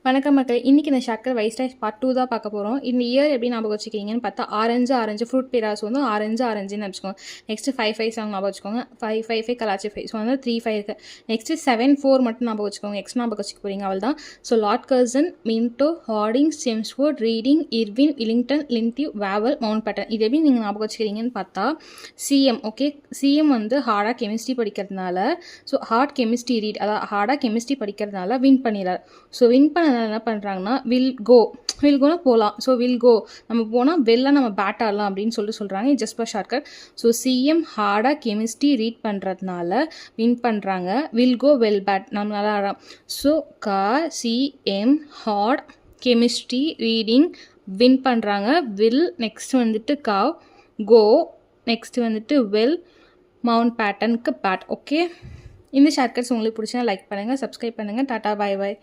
வணக்கம் மக்களே. இன்னைக்கு இந்த ஷார்ட்கட் வைஸ்டாய்ஸ் பார்ட் 2 தான் பார்க்க போகிறோம். இந்த இயர் எப்படி ஞாபகம் வச்சுக்கிறீங்கன்னு பார்த்தா ஆரஞ்சு ஃப்ரூட் பிராஸ் வந்து ஆரஞ்சுன்னு வச்சுக்கோங்க. நெக்ஸ்ட்டு 5 ஞாபகம் வச்சுக்கோங்க. 5 கலாச்சி 5. ஸோ வந்து 3 இருக்குது. நெக்ஸ்ட்டு 7 மட்டும் ஞாபகம் வச்சுக்கோங்க. எக்ஸ் ஞாபகம் வச்சுக்க போகிறீங்க, அவள் தான். So Lord Curzon, Minto, Hardinge, Chelmsford, Reading, Irwin, Willingdon, Linlithgow, Wavell, Mountbatten. இது எப்படி நீங்கள் ஞாபகம் வச்சுக்கிறீங்கன்னு பார்த்தா சிஎம். ஓகே, சிஎம் வந்து ஹார்டாக கெமிஸ்ட்ரி படிக்கிறதுனால, ஸோ ஹார்ட் கெமிஸ்ட்ரி ரீட், அதாவது ஹார்டாக கெமிஸ்ட்ரி படிக்கிறதுனால வின் பண்ணிடுறாரு. ஸோ வின் பண்ண என்ன பண்ணுறாங்கன்னா வில் கோனா போகலாம். ஸோ வில் கோ, நம்ம போனால் வெளில நம்ம பேட் ஆடலாம் அப்படின்னு சொல்கிறாங்க. Just for shortcut. So CM ஹார்டாக கெமிஸ்ட்ரி ரீட் பண்ணுறதுனால வின் பண்ணுறாங்க. வில் கோ வெல் பேட், நம்ம நல்லா ஆடலாம். So CM hard chemistry reading win பண்ணுறாங்க. வில் நெக்ஸ்ட் வந்துட்டு கோ நெக்ஸ்ட் வந்துட்டு வெல், மவுண்ட் பேட்டனுக்கு பேட். ஓகே, இந்த ஷார்ட்கட்ஸ் உங்களுக்கு பிடிச்சா லைக் பண்ணுங்கள், சப்ஸ்கிரைப் பண்ணுங்கள். டாட்டா, பாய் பாய்.